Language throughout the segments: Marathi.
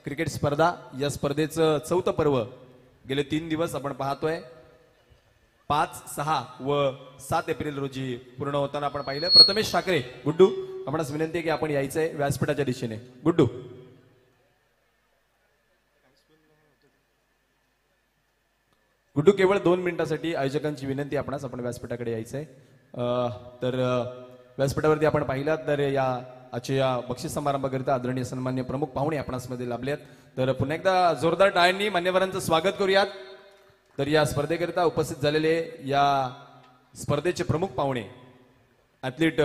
क्रिकेट स्पर्धा या स्पर्धेचं चौथं पर्व गेले 3 दिवस आपण पाहतोय. 5, 6 व 7 एप्रिल रोजी पूर्ण होताना आपण पाहिलं. प्रथमेश ठाकरे गुड्डू आपणास विनंती आहे की आपण यायचंय व्यासपीठाच्या दिशेने. गुड्डू गुड्डू केवळ 2 मिनिटांसाठी आयोजकांची विनंती आपणास आपण व्यासपीठाकडे यायचंय. तर व्यासपीठावरती आपण पाहिलात तर या आजच्या बक्षीस समारंभाकरिता आदरणीय सन्मान्य प्रमुख पाहुणे आपणास मध्ये लाभले आहेत. तर पुन्हा एकदा जोरदार टाळ्यांनी मान्यवरांचं स्वागत करूयात. तर या स्पर्धेकरिता उपस्थित झालेले या स्पर्धेचे प्रमुख पाहुणे ॲथलीट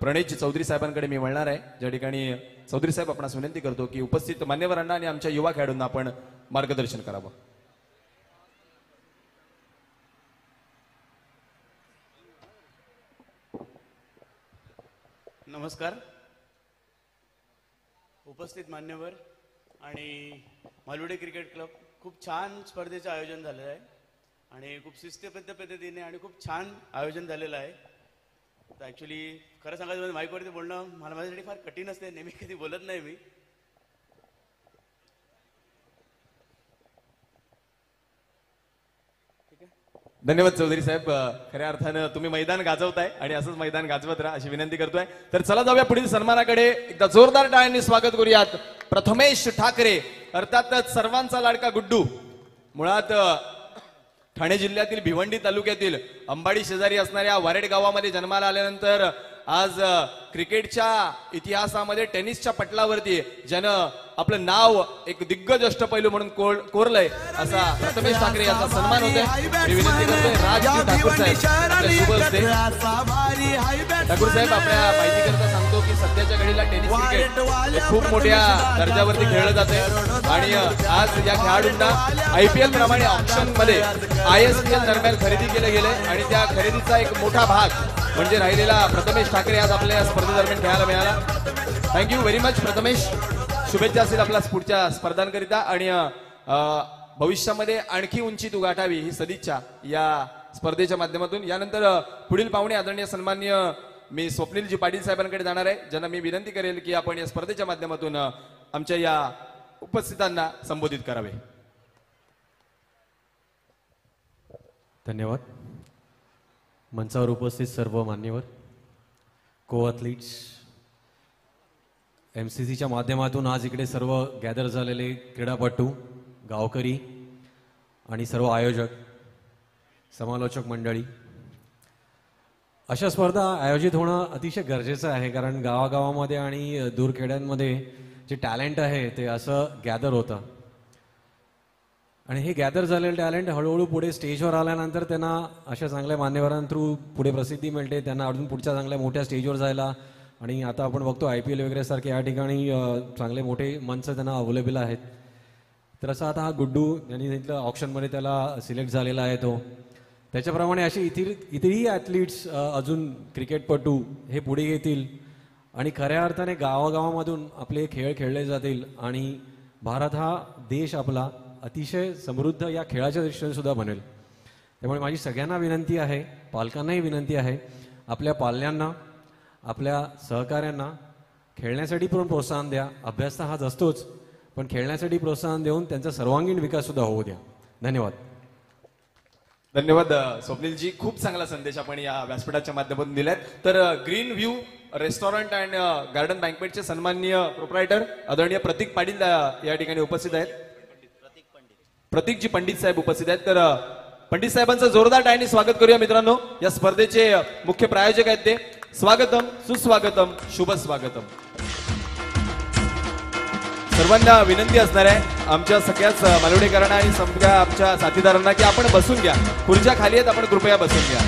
प्रणयजी चौधरी साहेबांकडे मी वळणार आहे. ज्या ठिकाणी चौधरी साहेब आपणास विनंती करतो की उपस्थित मान्यवरांना आणि आमच्या युवा खेळाडूंना आपण मार्गदर्शन करावं. नमस्कार. उपस्थित मान्यवर आणि मालवडे क्रिकेट क्लब, खूप छान स्पर्धेचं आयोजन झालेलं आहे आणि खूप शिस्तबद्ध पद्धतीने आणि खूप छान आयोजन झालेलं आहे. तर ॲक्च्युली खरं सांगायचं म्हणजे माईकवरती बोलणं माझ्यासाठी फार कठीण असते. नेहमी कधी बोलत नाही मी. धन्यवाद चौधरी साहेब. खऱ्या अर्थानं तुम्ही मैदान गाजवताय आणि असंच मैदान गाजवत राहा अशी विनंती करतोय. तर चला जाऊया पुढील सन्मानाकडे. एकदा जोरदार टाळ्यांनी स्वागत करूयात प्रथमेश ठाकरे, अर्थातच सर्वांचा लाडका गुड्डू. मुळात ठाणे जिल्ह्यातील भिवंडी तालुक्यातील अंबाडी शेजारी असणाऱ्या वारेड गावामध्ये जन्माला आल्यानंतर आज क्रिकेटच्या इतिहासामध्ये टेनिसच्या पटलावरती ज्यानं आपलं नाव एक दिग्गज अष्टपैलू म्हणून कोरलंय असा प्रथमेश ठाकरे याचा सन्मान होतोय. मी विनंती करतोय राजजी ठाकूर साहेब आपल्या शुभ हस्ते. ठाकूर साहेब आपल्या माहितीकरिता सांगतो की सध्याच्या घडीला टेनिस क्रिकेट हे खूप मोठ्या दर्जावरती खेळलं जाते आणि आज या खेळाडूंना IPL प्रमाणे ऑप्शन मध्ये ISPL दरम्यान खरेदी केले गेले आणि त्या खरेदीचा एक मोठा भाग म्हणजे राहिलेला प्रथमेश ठाकरे आज आपल्या या स्पर्धेदरम्यान खेळायला मिळाला. Thank you very much Prathamesh. शुभेच्छा असेल आपल्या पुढच्या स्पर्धांकरिता आणि भविष्यामध्ये आणखी उंची तू गाठावी ही सदिच्छा या स्पर्धेच्या माध्यमातून. यानंतर पुढील पाहुणे आदरणीय सन्मान्य मी स्वप्नीलजी पाटील साहेबांकडे जाणार आहे, ज्यांना मी विनंती करेल की आपण या स्पर्धेच्या माध्यमातून आमच्या या उपस्थितांना संबोधित करावे. धन्यवाद. मंचावर उपस्थित सर्व मान्यवर, को ॲथलीट्स, MCCच्या माध्यमातून आज इकडे सर्व गॅदर झालेले क्रीडापटू, गावकरी आणि सर्व आयोजक, समालोचक मंडळी, अशा स्पर्धा आयोजित होणं अतिशय गरजेचं आहे. कारण गावागावामध्ये आणि दूरखेड्यांमध्ये जे टॅलेंट आहे ते असं गॅदर होतं आणि हे गॅदर झालेलं टॅलेंट हळूहळू पुढे स्टेजवर आल्यानंतर त्यांना अशा चांगल्या मान्यवरां थ्रू पुढे प्रसिद्धी मिळते, त्यांना अजून पुढच्या चांगल्या मोठ्या स्टेजवर जायला. आणि आता आपण बघतो IPL वगैरे सारखे या ठिकाणी चांगले मोठे मंच त्यांना अवेलेबल आहेत. तर असं आता हा गुड्डू यांनी सांगितलं ऑप्शनमध्ये त्याला सिलेक्ट झालेला आहे तो. त्याच्याप्रमाणे असे इतरही ॲथलीट्स अजून क्रिकेटपटू हे पुढे येतील आणि खऱ्या अर्थाने गावागावामधून आपले खेळ खेळले जातील आणि भारत हा देश आपला अतिशय समृद्ध या खेळाच्या दृष्टीने सुद्धा बनेल. त्यामुळे माझी सगळ्यांना विनंती आहे, पालकांनाही विनंती आहे, आपल्या पाल्यांना, आपल्या सहकाऱ्यांना खेळण्यासाठी पण प्रोत्साहन द्या. अभ्यास तर हाच असतोच, पण खेळण्यासाठी प्रोत्साहन देऊन त्यांचा सर्वांगीण विकास सुद्धा होऊ द्या. धन्यवाद. धन्यवाद स्वप्नीलजी. खूप चांगला संदेश आपण या व्यासपीठाच्या माध्यमातून दिलाय. तर green view restaurant and garden बँकवेटचे सन्माननीय प्रोप्रायटर आदरणीय प्रतीक पाटील या ठिकाणी उपस्थित आहेत. प्रतीकजी पंडित साहेब उपस्थित आहेत. तर पंडित साहेबांचं जोरदार टाळ्यांनी स्वागत करूया मित्रांनो. या स्पर्धेचे मुख्य प्रायोजक आहेत ते. स्वागतम, सुस्वागतम, शुभ स्वागतम. सर्वांना विनंती असणार आहे आमच्या सगळ्याच मालवडेकरांना आणि सगळ्या आमच्या साथीदारांना की आपण बसून घ्या. खुर्च्या खाली आहेत, आपण कृपया बसून घ्या.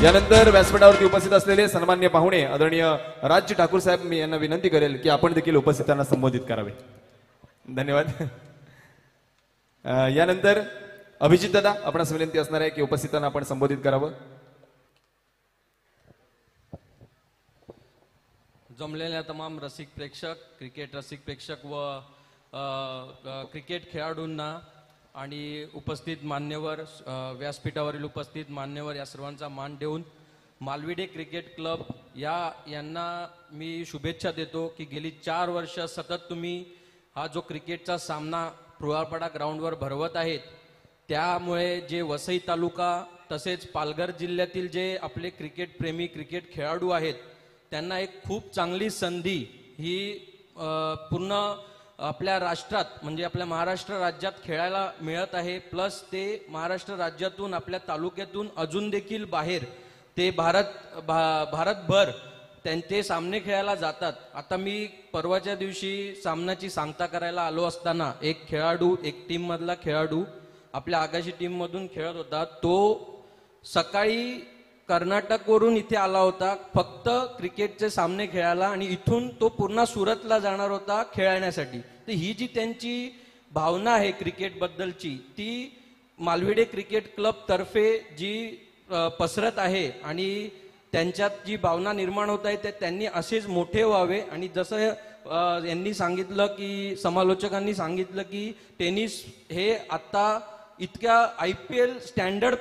यानंतर व्यासपीठावरती उपस्थित असलेले सन्मान्य पाहुणे आदरणीय राजजी ठाकूर साहेब, मी यांना विनंती करेल की आपण देखील उपस्थितांना संबोधित करावे. धन्यवाद. यानंतर अभिजित दादा, आपणास विनंती असणार आहे की उपस्थितांना आपण संबोधित करावं. जमलेल्या तमाम रसिक प्रेक्षक, क्रिकेट रसिक प्रेक्षक व क्रिकेट खेळाडूंना आणि उपस्थित मान्यवर, व्यासपीठावरील उपस्थित मान्यवर या सर्वांचा मान देऊन मालविडे क्रिकेट क्लब यांना मी शुभेच्छा देतो की गेली 4 वर्ष सतत तुम्ही हा जो क्रिकेटचा सामना पुरापाडा ग्राउंडवर भरवत आहेत, त्यामुळे जे वसई तालुका तसेच पालघर जिल्ह्यातील जे आपले क्रिकेट प्रेमी क्रिकेट खेळाडू आहेत त्यांना एक खूप चांगली संधी ही पूर्ण आपल्या राष्ट्रात म्हणजे आपल्या महाराष्ट्र राज्यात खेळायला मिळत आहे. प्लस ते महाराष्ट्र राज्यातून आपल्या तालुक्यातून अजून देखील बाहेर ते भारतभर त्यांचे सामने खेळायला जातात. आता मी परवाच्या दिवशी सामन्याची सांगता करायला आलो असताना एक खेळाडू, एक टीम मधला खेळाडू आपल्या आगाशी टीम मधून खेळत होता. तो सकाळी कर्नाटकवरून इथे आला होता फक्त क्रिकेटचे सामने खेळायला आणि इथून तो पूर्ण सुरतला जाणार होता खेळण्यासाठी. तर ही जी त्यांची भावना आहे क्रिकेट बद्दलची ती मालविडे क्रिकेट क्लब तर्फे जी पसरत आहे आणि त्यांच्यात जी भावना निर्माण होत आहे ते त्यांनी असेच मोठे व्हावे. आणि जसं यांनी सांगितलं की समालोचकांनी सांगितलं की टेनिस हे आता इतक्या IPL स्टँडर्ड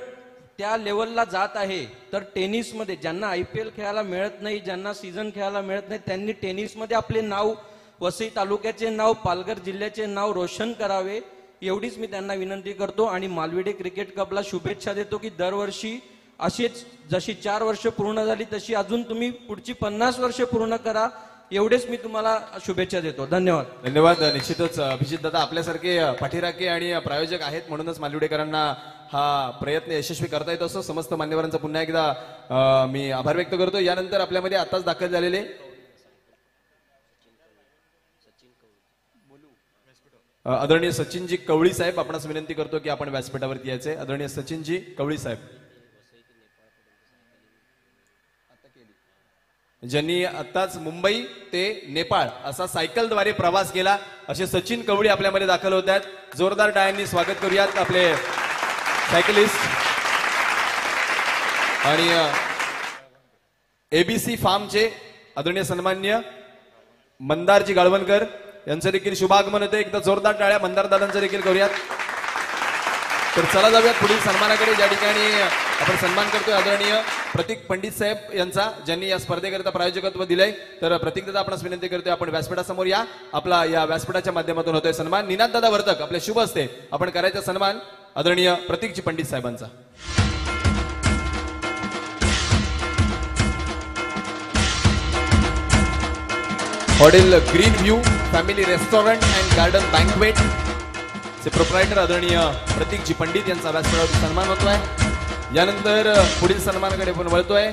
त्या लेवलला जात आहे, तर टेनिसमध्ये ज्यांना IPL खेळायला मिळत नाही, ज्यांना सीझन खेळायला मिळत नाही, त्यांनी टेनिसमध्ये आपले नाव, वसई तालुक्याचे नाव, पालघर जिल्ह्याचे नाव रोशन करावे एवढीच मी त्यांना विनंती करतो. आणि मालविडे क्रिकेट क्लबला शुभेच्छा देतो की दरवर्षी अशीच जशी 4 वर्ष पूर्ण झाली तशी अजून तुम्ही पुढची 50 वर्ष पूर्ण करा एवढेच मी तुम्हाला शुभेच्छा देतो. धन्यवाद. धन्यवाद. निश्चितच अभिजित दादा आपल्यासारखे पाठीराखे आणि प्रायोजक आहेत म्हणूनच मालविडेकरांना हा प्रयत्न यशस्वी करता येत असतो. समस्त मान्यवरांचा पुन्हा एकदा मी आभार व्यक्त करतो. यानंतर आपल्यामध्ये आताच दाखल झालेले आदरणीय सचिनजी कवळी साहेब, आपणास विनंती करतो की आपण व्यासपीठावरती यायचे. आदरणीय सचिनजी कवळी साहेब, ज्यांनी आताच मुंबई ते नेपाळ असा सायकलद्वारे प्रवास केला, असे सचिन कवळी आपल्यामध्ये दाखल होत आहेत. जोरदार टाळ्यांनी स्वागत करूयात आपले सायकलिस्ट. आणि ABC फार्मचे आदरणीय सन्मान्य मंदारजी गाळवणकर यांचं देखील शुभागमन होते. एकदा जोरदार टाळ्या मंदार दादांचं देखील करूयात. तर चला जाऊयात पुढील सन्मानाकडे, ज्या ठिकाणी आपण सन्मान करतोय आदरणीय प्रतीक पंडित साहेब यांचा, ज्यांनी या स्पर्धेकरिता प्रायोजकत्व दिलंय. तर प्रतीक दादा आपणास विनंती करतोय आपण व्यासपीठासमोर या. आपला या व्यासपीठाच्या माध्यमातून होतोय सन्मान. निनाद दादा वर्तक आपले शुभ असते आपण करायचा सन्मान आदरणीय प्रतीकजी पंडित साहेबांचा. Hotel green view family restaurant and garden banquet चे प्रोप्रायटर आदरणीय प्रतीकजी पंडित यांचा व्यासपीठावर सन्मान होतोय. यानंतर पुढील सन्मानाकडे आपण वळतोय.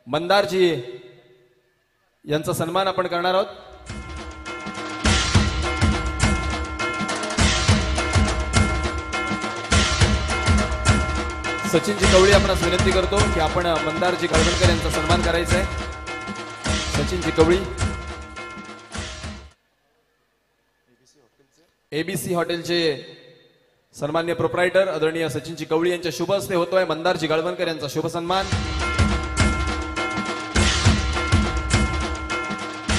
मंदारजी यांचा सन्मान आपण करणार आहोत. सचिनजी कवळी आपणास विनंती करतो की आपण मंदारजी गाळवणकर यांचा सन्मान करायचा आहे. सचिनजी कवळी ABC हॉटेलचे सन्मान्य प्रोप्रायटर आदरणीय सचिनजी कवळी यांच्या शुभ हस्ते होतोय मंदारजी गाळवणकर यांचा शुभ सन्मान.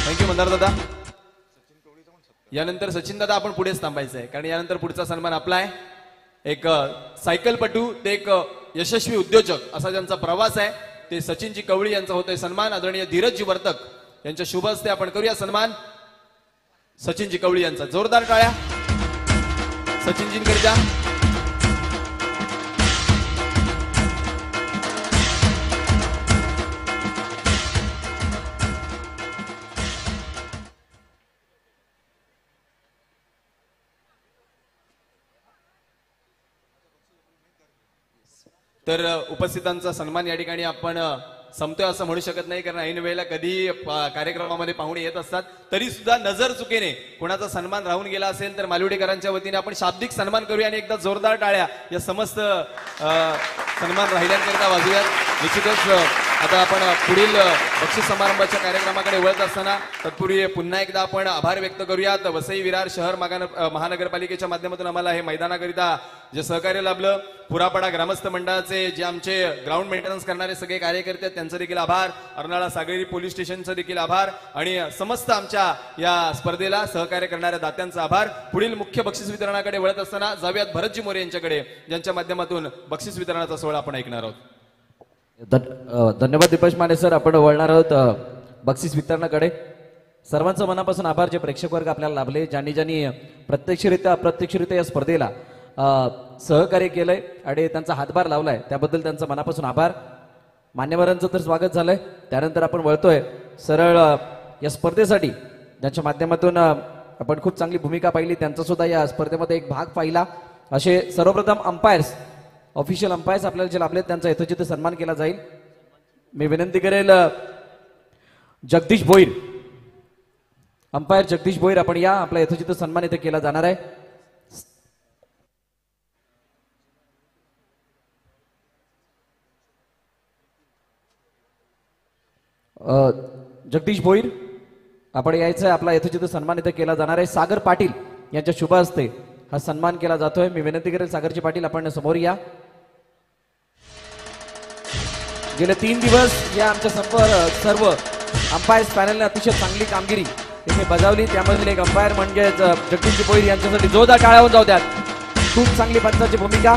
थँक्यू मंदार दादा. यानंतर सचिन दादा आपण पुढेच थांबायचं आहे, कारण यानंतर पुढचा सन्मान आपला आहे. एक सायकलपटू ते एक यशस्वी उद्योजक असा ज्यांचा प्रवास आहे ते सचिनजी कवळी यांचा होतोय सन्मान. आदरणीय धीरजजी वर्तक यांच्या शुभ हस्ते आपण करूया सन्मान सचिनजी कवळी यांचा. जोरदार टाळ्या सचिनजींकरिता. तर उपस्थितांचा सन्मान या ठिकाणी आपण संपतोय असं म्हणू शकत नाही, कारण ऐन वेळेला कधी कार्यक्रमामध्ये पाहुणे येत असतात. तरी सुद्धा नजर चुकीने कोणाचा सन्मान राहून गेला असेल तर मालवडेकरांच्या वतीने आपण शाब्दिक सन्मान करूया आणि एकदा जोरदार टाळ्या या समस्त सन्मान राहिल्यांकरिता वाजूयात. निश्चितच आता आपण पुढील बक्षीस समारंभाच्या कार्यक्रमाकडे वळत असताना तत्पूर्वी पुन्हा एकदा आपण आभार व्यक्त करूयात. वसई विरार शहर महानगरपालिकेच्या माध्यमातून आम्हाला हे मैदानाकरिता जे सहकार्य लाभलं, पुरापाडा ग्रामस्थ मंडळाचे जे आमचे ग्राउंड मेंटेनन्स करणारे सगळे कार्यकर्ते आहेत त्यांचा देखील आभार, अर्नाळा सागरी पोलीस स्टेशनचा देखील आभार आणि समस्त आमच्या या स्पर्धेला सहकार्य करणाऱ्या दात्यांचा आभार. पुढील मुख्य बक्षीस वितरणाकडे वळत असताना जाऊयात भरतजी मोरे यांच्याकडे, ज्यांच्या माध्यमातून बक्षीस वितरणाचा सोहळा आपण ऐकणार आहोत. धन्यवाद दीपेश माने सर. आपण वळणार आहोत बक्षीस वितरणाकडे. सर्वांचं मनापासून आभार जे प्रेक्षक वर्ग आपल्याला लाभले, ज्यांनी ज्यांनी प्रत्यक्षरित्या अप्रत्यक्षरित्या या स्पर्धेला सहकार्य केलंय आणि त्यांचा हातभार लावलाय त्याबद्दल त्यांचं मनापासून आभार. मान्यवरांचं तर स्वागत झालंय. त्यानंतर आपण वळतोय सरळ या स्पर्धेसाठी ज्यांच्या माध्यमातून आपण खूप चांगली भूमिका पाहिली, त्यांचा सुद्धा या स्पर्धेमध्ये एक भाग पाहिला. असे सर्वप्रथम अंपायर्स, ऑफिशियल अंपायर्स आपल्याला जे लाभले त्यांचा यथोचित सन्मान केला जाईल. मी विनंती करेल जगदीश भोईर, अंपायर जगदीश भोईर आपण या, आपला यथोचित सन्मान इथे केला जाणार आहे. जगदीश भोईर आपण यायचं आहे, आपला यथोचित सन्मान इथे केला जाणार आहे. सागर पाटील यांच्या शुभ हस्ते हा सन्मान केला जातोय. मी विनंती करेल सागरजी पाटील आपण समोर या. गेले 3 दिवस या आमच्या सर्व अंपायर्स पॅनलने अतिशय चांगली कामगिरी इथे बजावली. त्यामधील एक अंपायर म्हणजेच जगदीश भोईर यांच्यासाठी जोरदार टाळ्या होऊन जाऊ द्यात. खूप चांगली पंचाची भूमिका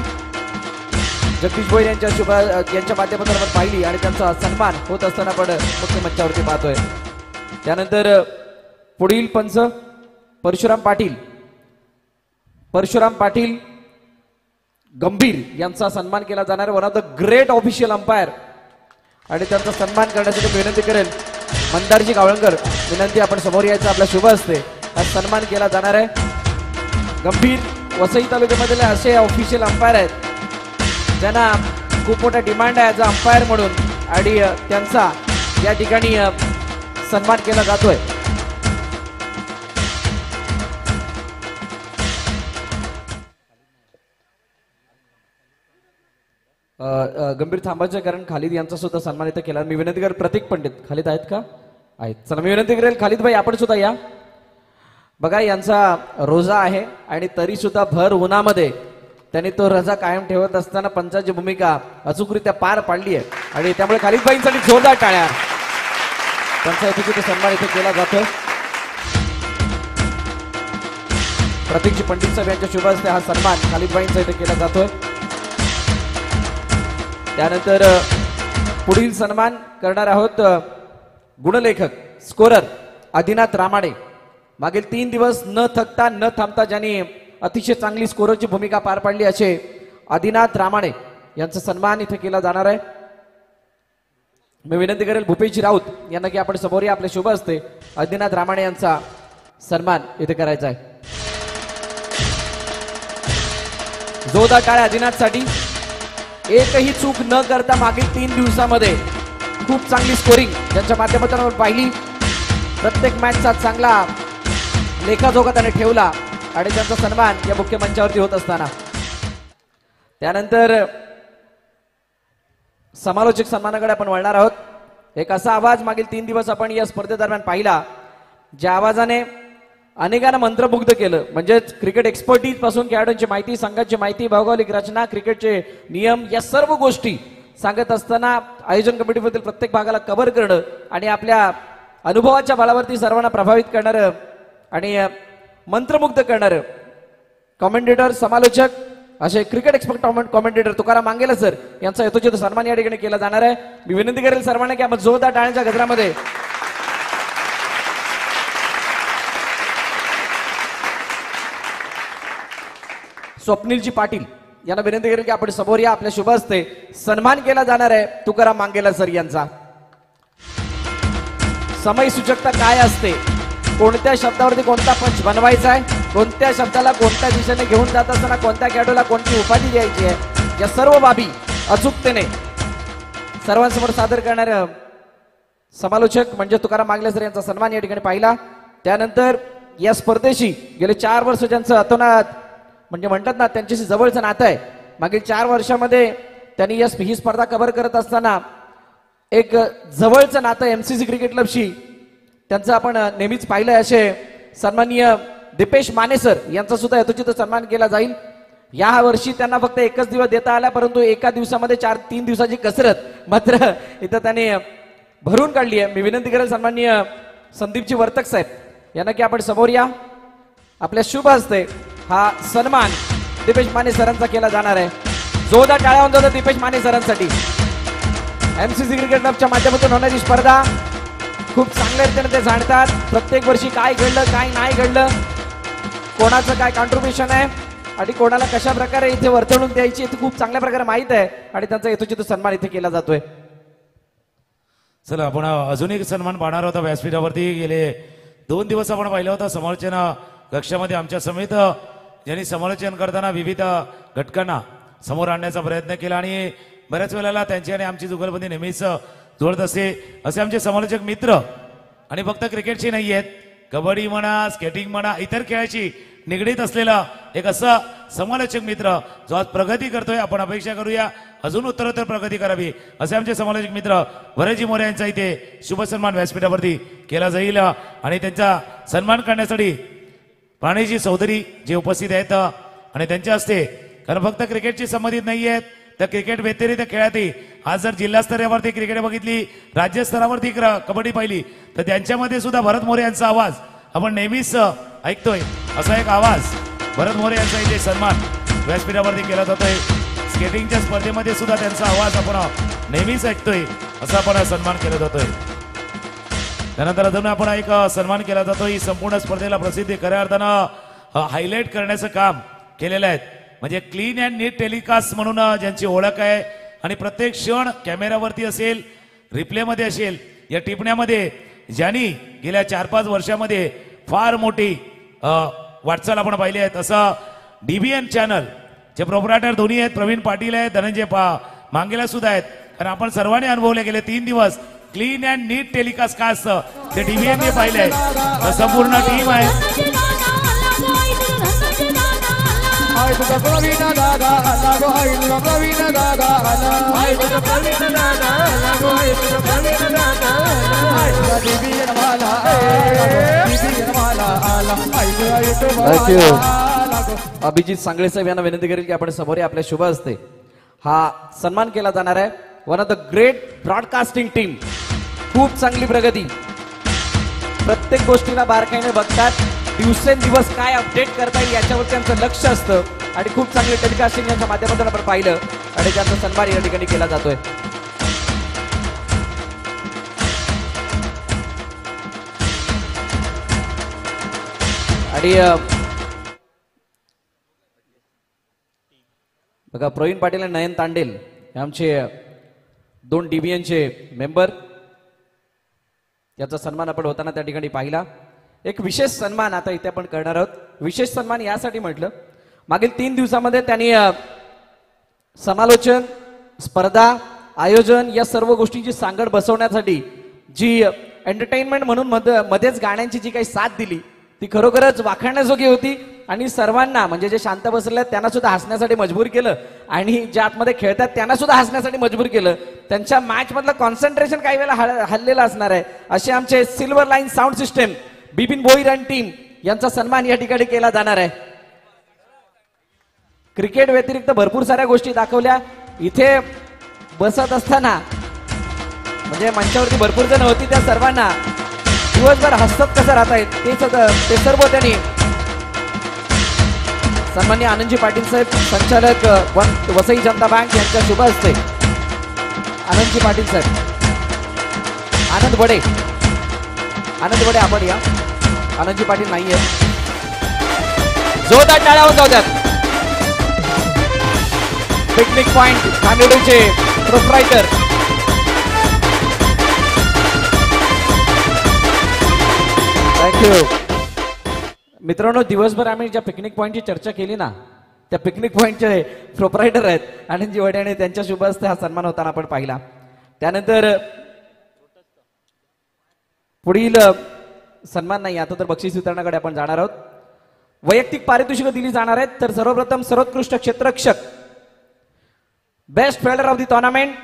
जगदीश भोईर यांच्या माध्यमातून आपण पाहिली आणि त्यांचा सन्मान होत असताना आपण मुख्य मंचावरती पाहतोय. त्यानंतर पुढील पंच परशुराम पाटील गंभीर यांचा सन्मान केला जाणार. One of the great official umpire आणि त्यांचा सन्मान करण्यासाठी विनंती करेल मंदारजी गावळकर, विनंती आपण समोर यायचं, आपल्या शुभ हस्ते हा सन्मान केला जाणार आहे. गंभीर वसई तालुक्यामधील असे ऑफिशियल अंपायर आहेत ज्यांना खूप मोठा डिमांड आहे ॲज अ अंपायर म्हणून आणि त्यांचा या ठिकाणी सन्मान केला जातोय. गंभीर थांबायचं कारण खालिद यांचा सुद्धा सन्मान इथे केला. मी विनंती करेल प्रतीक पंडित, खालिद आहेत का? आहेत. चला मी विनंती करेल खालिद भाई आपण सुद्धा या. बघा यांचा रोजा आहे आणि तरी सुद्धा भर उन्हामध्ये त्यांनी तो रजा कायम ठेवत असताना पंचाची भूमिका अचूकरित्या पार पाडली आहे आणि त्यामुळे खालिद भाईंसाठी जोरदार टाळ्या. त्यांचा इथे सन्मान इथे केला जातोय. प्रतीकजी पंडित साहेब यांच्या शुभ हस्ते हा सन्मान खालिद भाईंचा इथे केला जातोय. त्यानंतर पुढील सन्मान करणार आहोत गुणलेखक स्कोरर आदिनाथ रामाडे. मागील 3 दिवस न थकता न थांबता ज्यांनी अतिशय चांगली स्कोररची भूमिका पार पाडली असे आदिनाथ रामाडे यांचा सन्मान इथे केला जाणार आहे. मी विनंती करेल भूपेशजी राऊत यांना की आपण समोर या, आपल्या शुभ हस्ते आदिनाथ रामाडे यांचा सन्मान इथे करायचा आहे. जोरदार टाळ्या आदिनाथसाठी. एकही चूक न करता मागील 3 दिवसामध्ये खूप चांगली स्कोरिंग त्यांच्या माध्यमातून आपण पाहिली. प्रत्येक मॅचचा चांगला लेखाजोखा त्याने ठेवला आणि त्यांचा सन्मान या मुख्य मंचावरती होत असताना त्यानंतर समालोचक सन्मानाकडे आपण वळणार आहोत. एक असा आवाज मागील 3 दिवस आपण या स्पर्धेदरम्यान पाहिला ज्या आवाजाने अनेकांना मंत्रमुग्ध केलं. म्हणजेच क्रिकेट एक्सपर्टीज पासून खेळाडूंची माहिती, संघाची माहिती, भौगोलिक रचना, क्रिकेटचे नियम या सर्व गोष्टी सांगत असताना आयोजन कमिटीमधील प्रत्येक भागाला कव्हर करणं आणि आपल्या अनुभवाच्या बळावरती सर्वांना प्रभावित करणारं आणि मंत्रमुग्ध करणारं कॉमेंटेटर, समालोचक असे क्रिकेट एक्सपर्ट कॉमेंटेटर तुकाराम मांगेला सर यांचा यथोचित सन्मान या ठिकाणी केला जाणार आहे. मी विनंती करेल सर्वांना की आपण जोरदार टाळ्यांच्या गजरामध्ये स्वप्नीलजी पाटील यांना विनंती करेल की आपण समोर या, आपल्या शुभ हस्ते सन्मान केला जाणार आहे तुकाराम मांगेला सर यांचा. समय सूचकता काय असते, कोणत्या शब्दावरती कोणता पंच बनवायचा आहे, कोणत्या शब्दाला कोणत्या दिशेने घेऊन जात असताना कोणत्या खेळाडूला कोणती उपाधी द्यायची आहे, या सर्व बाबी अचूकतेने सर्वांसमोर सादर करणारे समालोचक म्हणजे तुकाराम मांगले सर यांचा सन्मान या ठिकाणी पाहिला. त्यानंतर या स्पर्धेशी गेले 4 वर्ष ज्यांचं अतोनात म्हणजे म्हणतात ना त्यांच्याशी जवळचं नातं आहे. मागील 4 वर्षामध्ये त्यांनी ही स्पर्धा कव्हर करत असताना एक जवळचं नातं एमसीसी क्रिकेट क्लबशी त्यांचं आपण नेहमीच पाहिलंय. असे सन्माननीय दीपेश माने सर यांचा सुद्धा यथोचित सन्मान केला जाईल. या वर्षी त्यांना फक्त 1च दिवस देता आला, परंतु एका दिवसामध्ये 3 दिवसाची कसरत मात्र इथं त्यांनी भरून काढली आहे. मी विनंती करेल सन्माननीय संदीपजी वर्तक साहेब यांना की आपण समोर या, आपल्या शुभ हस्ते हा सन्मान दीपेश माने सरांचा केला जाणार आहे. जोरदार टाळ्या होऊन जातात दीपेश माने सरांसाठी. एमसीसी क्रिकेट क्लबच्या माध्यमातून होणारी स्पर्धा खूप चांगल्या रीतीने ते जाणतात प्रत्येक वर्षी काय घडलं काय नाही घडलं, कोणाचं काय कॉन्ट्रीब्युशन आहे आणि कोणाला कशा प्रकारे इथे वर्तवणूक द्यायची हे खूप चांगल्या प्रकारे माहित आहे आणि त्यांचा यथोचित सन्मान इथे केला जातोय. चला आपण अजून एक सन्मान पाहणार होता व्यासपीठावरती. गेले 2 दिवस आपण पाहिलं होतं समालोचन कक्षामध्ये आमच्या समेत ज्यांनी समालोचन करताना विविध घटकांना समोर आणण्याचा प्रयत्न केला आणि बऱ्याच वेळेला त्यांची आणि आमची जुगलबंदी नेहमीच जुळत असते. असे आमचे समालोचक मित्र आणि फक्त क्रिकेटची नाही आहेत, कबड्डी म्हणा, स्केटिंग म्हणा, इतर खेळाशी निगडीत असलेला एक असा समालोचक मित्र जो आज प्रगती करतोय. आपण अपेक्षा करूया अजून उत्तरोत्तर प्रगती करावी असे आमचे समालोचक मित्र वरजी मोरे यांचा इथे शुभ सन्मान व्यासपीठावरती केला जाईल आणि त्यांचा सन्मान करण्यासाठी प्राणीजी चौधरी जे उपस्थित आहेत आणि त्यांच्या हस्ते, कारण फक्त क्रिकेटची संबंधित नाही आहेत तर क्रिकेट व्यतिरिक्त खेळातही आज जर जिल्हा स्तरावरती क्रिकेट बघितली, राज्य स्तरावरती कबड्डी पाहिली तर त्यांच्यामध्ये सुद्धा भरत मोरे यांचा आवाज आपण नेहमीच ऐकतोय. असा एक आवाज भरत मोरे यांचा इथे सन्मान व्यासपीठावरती केला जातोय. स्केटिंगच्या स्पर्धेमध्ये सुद्धा त्यांचा आवाज आपण नेहमीच ऐकतोय, असा आपण सन्मान केला जातोय. त्यानंतर अजून आपण एक सन्मान केला जातो. ही संपूर्ण स्पर्धेला प्रसिद्धी खऱ्या अर्थानं हायलाइट करण्याचं काम केलेलं आहे. म्हणजे क्लीन अँड नीट टेलिकास्ट म्हणून ज्यांची ओळख आहे आणि प्रत्येक क्षण कॅमेरावरती असेल, रिप्लेमध्ये असेल, या टिपण्यामध्ये ज्यांनी गेल्या 4-5 वर्षामध्ये फार मोठी वाटचाल आपण पाहिली आहे. तसं DBN चॅनल जे प्रोपरायटर दोन्ही आहेत, प्रवीण पाटील आहेत, धनंजय मांगेला सुद्धा आहेत. कारण आपण सर्वांनी अनुभवले गेले 3 दिवस क्लीन अँड नीट टेलिकास्ट का असतं ते DBN ने पाहिलंय. संपूर्ण टीम आहे. अभिजित सांगळे साहेब यांना विनंती करेल की आपण समोर आपल्या शुभ हस्ते हा सन्मान केला जाणार आहे. One of the great broadcasting team, खूप चांगली प्रगती, प्रत्येक गोष्टीला बारकाईने बघतात, दिवसेंदिवस काय अपडेट करता येईल याच्यावर त्यांचं लक्ष असतं आणि खूप चांगले टेलिकास्टिंग यांच्या माध्यमातून आपण पाहिलं आणि त्यांचा सन्मान या ठिकाणी केला जातोय. आणि बघा प्रवीण पाटील आणि नयन तांडेल हे आमचे 2 DBNचे मेंबर, याचा सन्मान आपण होताना त्या ठिकाणी पाहिला. एक विशेष सन्मान आता इथे आपण करणार आहोत. विशेष सन्मान यासाठी म्हटलं, मागील 3 दिवसामध्ये त्यांनी समालोचन, स्पर्धा, आयोजन या सर्व गोष्टींची सांगड बसवण्यासाठी जी एंटरटेनमेंट म्हणून मध्येच गाण्यांची जी काही साथ दिली ती खरोखरच वाखाणण्याजोगी होती आणि सर्वांना म्हणजे जे शांत बसले त्यांना सुद्धा हसण्यासाठी मजबूर केलं आणि जे आतमध्ये खेळतात त्यांना सुद्धा हसण्यासाठी मजबूर केलं. त्यांच्या मॅच मधलं कॉन्सन्ट्रेशन काही वेळेला हल्लेलं असणार आहे. असे आमचे silver line sound system Bipin Bhoir आणि टीम यांचा सन्मान या ठिकाणी केला जाणार आहे. क्रिकेट व्यतिरिक्त भरपूर साऱ्या गोष्टी दाखवल्या. इथे बसत असताना म्हणजे मंचावरती भरपूर जण होती, त्या सर्वांना दिवसभर हसत कसं राहता येत ते सर्व त्यांनी सन्माननीय आनंदजी पाटील साहेब, संचालक वसई जनता बँक यांच्या शुभ हस्ते आनंदजी पाटील साहेब, आनंद बडे आपण या. आनंदजी पाटील नाहीये, जोरदार टाळ्या होऊन जाऊ द्यात. पिकनिक पॉइंट खांडेडूचे प्रोप्रायटर थँक्यू. मित्रांनो, दिवसभर आम्ही ज्या पिकनिक पॉइंटची चर्चा केली ना, त्या पिकनिक पॉइंटचे प्रोप्रायटर आहेत आनंदजी वडे आणि त्यांच्या शुभ हस्ते हा सन्मान होताना आपण पाहिला. त्यानंतर पुढील सन्मान नाही, आता तर बक्षीस वितरणाकडे आपण जाणार आहोत. वैयक्तिक पारितोषिकं दिली जाणार आहेत. तर सर्वप्रथम सर्वोत्कृष्ट क्षेत्ररक्षक, best fielder of the tournament,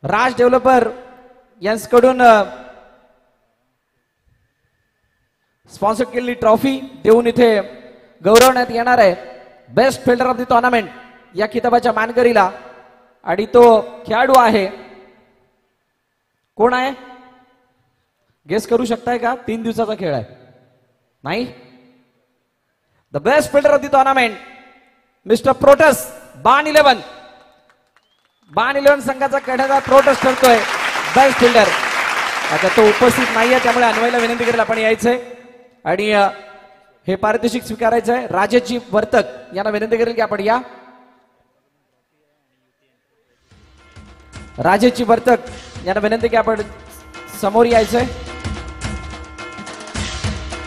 Raj developer यांच्याकडून स्पॉन्सर केलेली ट्रॉफी देऊन इथे गौरवण्यात येणार आहे. Best fielder of the tournament या किताबाच्या मानकरीला, आणि तो खेळाडू आहे, कोण आहे गेस करू शकताय का? 3 दिवसाचा खेळ आहे. नाही, the best fielder of the tournament mister प्रोटस बान 11 संघाचा खेळाडू प्रोटस ठरतोय बेस्ट फिल्डर. आता तो उपस्थित नाहीये, त्यामुळे अन्वयला विनंती करेल आपण यायचंय आणि हे पारितोषिक स्वीकारायचं आहे. राजेशजी वर्तक यांना विनंती करेल की आपण या. राजेशजी वर्तक यांना विनंती की आपण समोर यायचंय.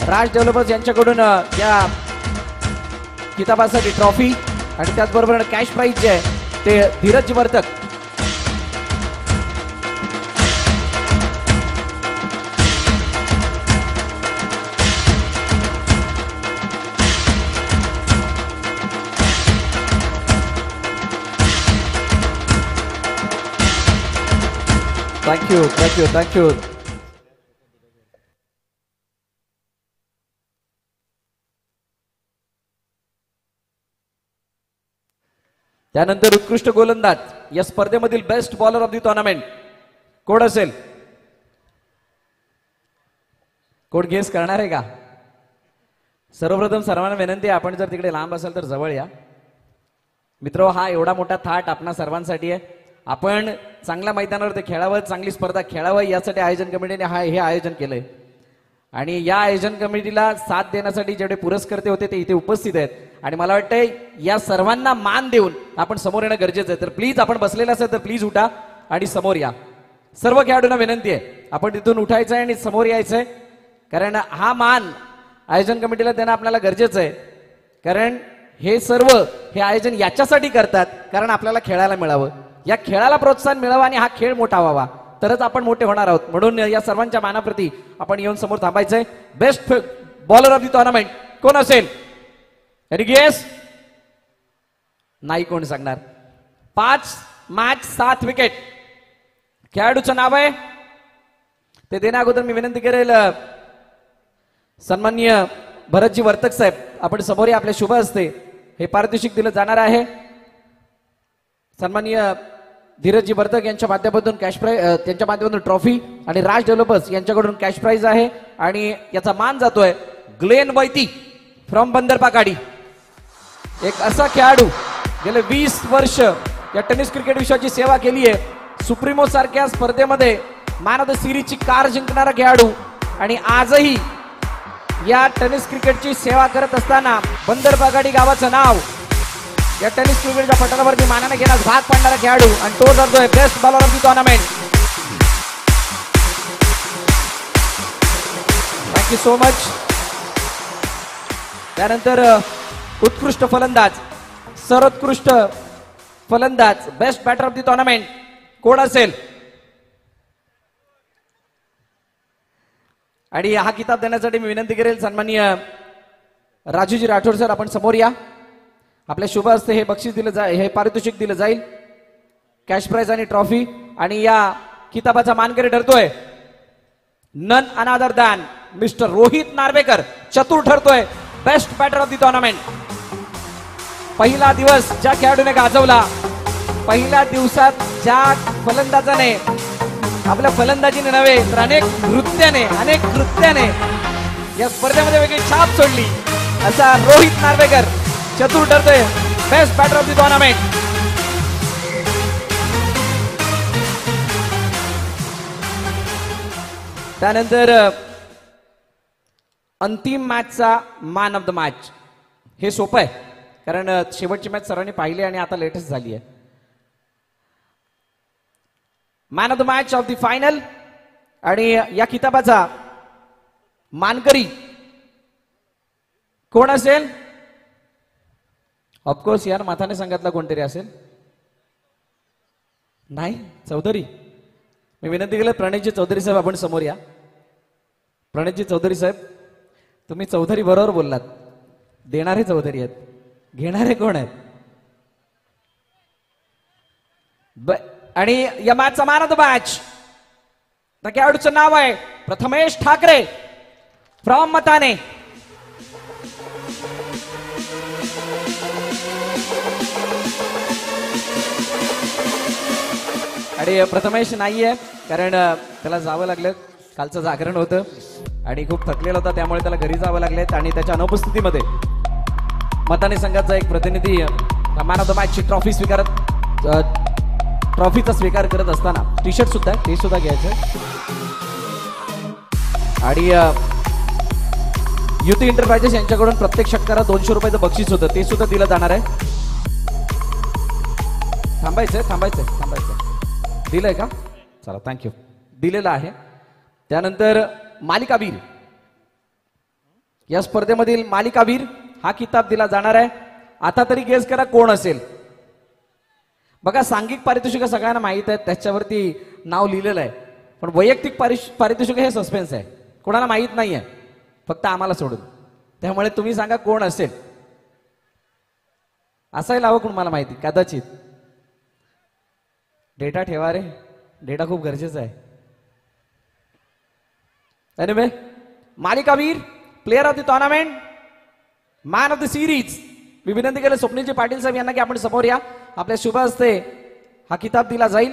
राज डेव्हलपर्स यांच्याकडून या किताबासाठी ट्रॉफी आणि त्याचबरोबर कॅश प्राइज जे आहे ते धीरजजी वर्तक. थँक्यू. त्यानंतर उत्कृष्ट गोलंदाज या स्पर्धेमधील best bowler of the tournament कोण असेल? कोण गेस करणार आहे का? सर्वप्रथम सर्वांना विनंती आहे, आपण जर तिकडे लांब असाल तर जवळ या. मित्र, हा एवढा मोठा थाट आपणा सर्वांसाठी आहे. आपण चांगल्या मैदानावर खेळावं, चांगली स्पर्धा खेळावं यासाठी आयोजन कमिटीने हे आयोजन केलंय. आणि या आयोजन कमिटीला साथ देण्यासाठी जेवढे पुरस्कर्ते होते ते इथे उपस्थित आहेत. आणि मला वाटतंय या सर्वांना मान देऊन आपण समोर येणं गरजेचं आहे. तर प्लीज आपण बसलेला असेल तर प्लीज उठा आणि समोर या. सर्व खेळाडूंना विनंती आहे, आपण तिथून उठायचं आहे आणि समोर यायचंय. कारण हा मान आयोजन कमिटीला देणं आपल्याला गरजेचं आहे. कारण हे सर्व हे आयोजन याच्यासाठी करतात कारण आपल्याला खेळायला मिळावं, या खेळाला प्रोत्साहन मिळावं आणि हा खेळ मोठा व्हावा, तरच आपण मोठे होणार आहोत. म्हणून या सर्वांच्या मानाप्रती आपण येऊन समोर थांबायचंय. Best bowler of the tournament कोण असेल? Any guess? नाही कोण सांगणार. 5 मॅच 7 विकेट खेळाडूचं नाव आहे ते देण्या अगोदर मी विनंती करेल सन्माननीय भरतजी वर्तक साहेब, आपण समोर या. आपल्या शुभ हस्ते हे पारितोषिक दिलं जाणार आहे. सन्माननीय धीरजजी वर्तक यांच्या माध्यमातून कॅश प्राइज, त्यांच्या माध्यमातून ट्रॉफी आणि राज डेव्हलपर्स यांच्याकडून कॅश प्राइज आहे. आणि याचा मान जातोय ग्लेन वैती फ्रॉम बंदरपाकाडी. एक असा खेळाडू गेले 20 वर्ष या टेनिस क्रिकेट विश्वाची सेवा केली आहे. सुप्रीमो सारख्या स्पर्धेमध्ये मॅन ऑफ द सिरीजची कार जिंकणारा खेळाडू आणि आजही या टेनिस क्रिकेटची सेवा करत असताना बंदरपाकाडी गावाचं नाव या टेनिस क्रिकेटच्या पटलावरती मानाने घेण्यास भाग पाडणारा खेळाडू आणि तो ठरतोय best bowler of the tournament. Thank you so much. त्यानंतर उत्कृष्ट फलंदाज, सर्वोत्कृष्ट फलंदाज, best batter of the tournament कोण असेल? आणि हा किताब देण्यासाठी मी विनंती करेल सन्माननीय राजूजी राठोड सर, आपण समोर या. आपल्या शुभ हस्ते हे बक्षीस दिलं जाईल, हे पारितोषिक दिलं जाईल, कॅश प्राइज आणि ट्रॉफी. आणि या किताबाचा मानकरी ठरतोय none other than mister Rohit Narvekar. चतुर ठरतोय best batter of the tournament. पहिला दिवस ज्या खेळाडूने गाजवला, पहिल्या दिवसात ज्या फलंदाजाने आपल्या फलंदाजीने नव्हे तर अनेक नृत्याने या स्पर्धेमध्ये वेगळी छाप सोडली, असा रोहित नार्वेकर चतुर ठरतोय best batter of the tournament. त्यानंतर अंतिम मॅचचा मॅन ऑफ द मॅच. हे सोपं आहे कारण शेवटची मॅच सर्वांनी पाहिली आणि आता लेटेस्ट झाली आहे. Man of the match of the final आणि या किताबाचा मानकरी कोण असेल? ऑफकोर्स यार माथाने संघातला कोणतरी असेल. नाही, चौधरी. मी विनंती केलं प्रणयजी चौधरी साहेब आपण समोर या. प्रणयजी चौधरी साहेब, तुम्ही चौधरी बरोबर बोललात. देणारे चौधरी आहेत, घेणारे कोण आहेत? आणि या मॅचचा मॅन ऑफ द मॅच त्या खेळाडूचं नाव आहे प्रथमेश ठाकरे फ्रॉम मताने. आणि प्रथमेश नाहीये कारण त्याला जावं लागलं, कालचं जागरण होतं आणि खूप थकलेला होता, त्यामुळे त्याला घरी जावं लागलेत. आणि त्याच्या अनुपस्थितीमध्ये मताने संघाचा एक प्रतिनिधी मॅन ऑफ द मॅचची ट्रॉफीचा स्वीकार करत असताना टी शर्ट सुद्धा ते सुद्धा घ्यायचं. आणि युती एंटरप्राइजेस यांच्याकडून प्रत्येक षटकाला 200 रुपयाचं बक्षीस होतं, ते सुद्धा दिलं जाणार आहे. थांबायचंय. दिलंय का? चला, थँक्यू. दिलेलं आहे. त्यानंतर मालिकावीर, या स्पर्धेमधील मालिकावीर हा किताब दिला जाणार आहे. आता तरी गेस करा कोण असेल. बघा, सांघिक पारितोषिक सगळ्यांना माहित आहे, त्याच्यावरती नाव लिहिलेलं आहे, पण वैयक्तिक पारितोषिक हे सस्पेन्स आहे, कोणाला माहित नाही आहे, फक्त आम्हाला सोडून. त्यामुळे तुम्ही सांगा कोण असेल. असायला हवं कोण, मला माहिती, कदाचित. डेटा ठेवा रे, डेटा खूप गरजेचा आहे. एनिवे, मालिकावीर, player of the tournament, man of the series, मी विनंती केली स्वप्नीलजी पाटील साहेब यांना की आपण समोर या. आपल्या शुभ हस्ते हा किताब दिला जाईल.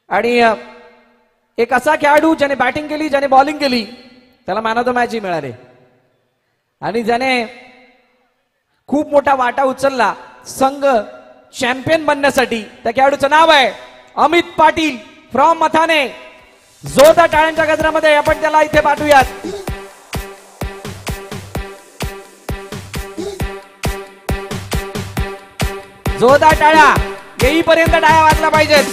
आणि एक असा खेळाडू ज्याने बॅटिंग केली, ज्याने बॉलिंग केली, त्याला मॅन ऑफ द मॅच मिळाले. आणि ज्याने खूप मोठा वाटा उचलला संघ चॅम्पियन बनण्यासाठी, त्या खेळाडूचं नाव आहे अमित पाटील फ्रॉम मथाने. जोरदार टाळ्यांच्या गजरामध्ये आपण त्याला इथे पाठवूयात. जोरदार टाळ्या, येईपर्यंत टाळ्या वाजल्या पाहिजेत.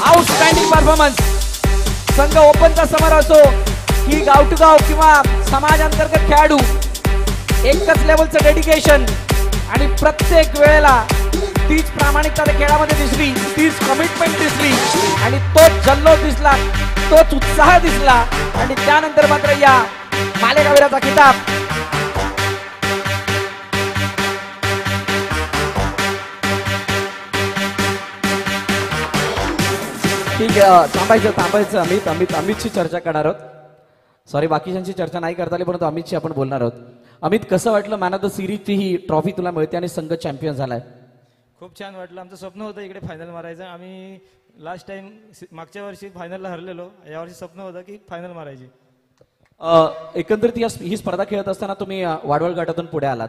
Outstanding performance. संघ ओपनचा समोर असो की गाव टू गाव किंवा समाज अंतर्गत खेळाडू, एकच लेवलचं डेडिकेशन आणि प्रत्येक वेळेला तीच प्रामाणिकता त्या खेळामध्ये दिसली, तीच कमिटमेंट दिसली आणि तोच जल्लोष दिसला, तोच उत्साह दिसला. आणि त्यानंतर मात्र या मालिकावीराचा किताब ठीक आहे. थांबायचं. अमितची चर्चा करणार आहोत. सॉरी, बाकीच्यांची चर्चा नाही करता आली, परंतु अमितची आपण बोलणार आहोत. अमित, कसं वाटलं मॅन ऑफ द सिरीजची ही ट्रॉफी तुला मिळते आणि संघ चॅम्पियन झालाय? खूप छान वाटलं. आमचं स्वप्न होतं इकडे फायनल मारायचं. आम्ही लास्ट टाइम मागच्या वर्षी फायनलला हरलेलो, यावर्षी स्वप्न होतं की फायनल मारायची. एकंदरीत ही स्पर्धा खेळत असताना तुम्ही वाडवळ गटातून पुढे आलात.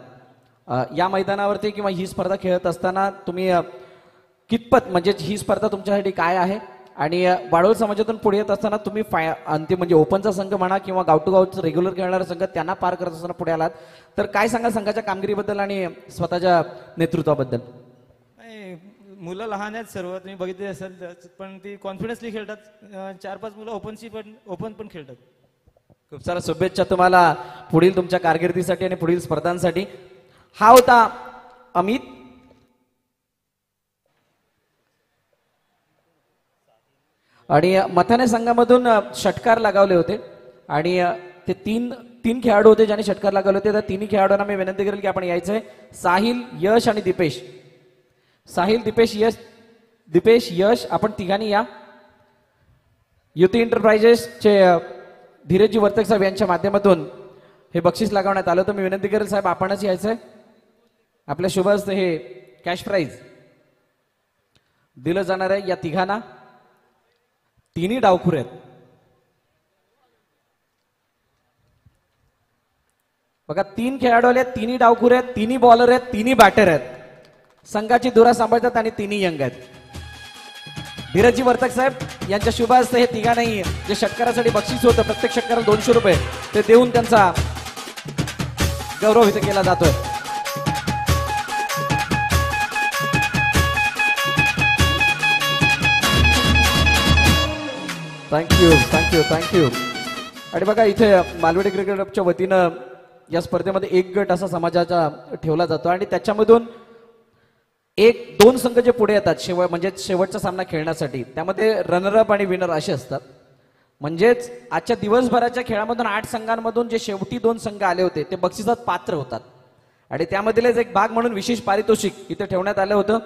या मैदानावरती किंवा ही स्पर्धा खेळत असताना तुम्ही कितपत, म्हणजे ही स्पर्धा तुमच्यासाठी काय आहे, आणि वाडवळ समाजातून पुढे येत असताना तुम्ही अंतिम म्हणजे ओपनचा संघ म्हणा किंवा गाव टू गावचा रेग्युलर खेळणारा संघ, त्यांना पार करत असताना पुढे आलात, तर काय सांगा संघाच्या कामगिरीबद्दल आणि स्वतःच्या नेतृत्वाबद्दल? मुलं लहान आहेत सर्व, तुम्ही बघितले असेल, पण ती कॉन्फिडन्सली खेळतात. 4-5 मुलं ओपन पण खेळतात. खूप साऱ्या शुभेच्छा तुम्हाला पुढील तुमच्या कारकिर्दीसाठी आणि पुढील स्पर्धांसाठी. हा होता अमित. आणि मथाने संघामधून षटकार लगावले होते आणि ते तीन खेळाडू होते ज्यांनी षटकार लगावले होते. त्या तिन्ही खेळाडूंना मी विनंती करेल की आपण यायचंय. साहिल, यश आणि दीपेश. साहिल, दीपेश, यश, आपण तिघांनी या. युती एंटरप्राइजेसचे धीरजी वर्तक साहेब यांच्या माध्यमातून हे बक्षीस लगावण्यात आलं. तर मी विनंती करेल साहेब आपणच यायचंय. आपल्या शुभ हस्ते हे कॅश प्राइज दिलं जाणार आहे या तिघांना. तिन्ही डावखुर आहेत. बघा, 3 खेळाडू आले, तिन्ही डावखुर आहेत, तिन्ही बॉलर आहेत, तिन्ही बॅटर आहेत, संघाची धुरा सांभाळतात आणि तिन्ही यंग आहेत. धीरजी वर्तक साहेब यांच्या शुभ हस्ते हे तिघांनाही जे षटकारासाठी बक्षीस होतं, प्रत्येक षटकाराला 200 रुपये, ते देऊन त्यांचा गौरव इथे केला जातोय. थँक्यू. आणि बघा, इथे मालवडी क्रिकेट क्लबच्या वतीनं या स्पर्धेमध्ये एक गट असा समाजाचा ठेवला जातो आणि त्याच्यामधून 1-2 संघ जे पुढे येतात म्हणजे शेवटचा सामना खेळण्यासाठी, त्यामध्ये रनरअप आणि विनर असे असतात. म्हणजेच आजच्या दिवसभराच्या खेळामधून 8 संघांमधून जे शेवटी 2 संघ आले होते ते बक्षिसात पात्र होतात. आणि त्यामधलेच एक भाग म्हणून विशेष पारितोषिक इथे ठेवण्यात आलं होतं.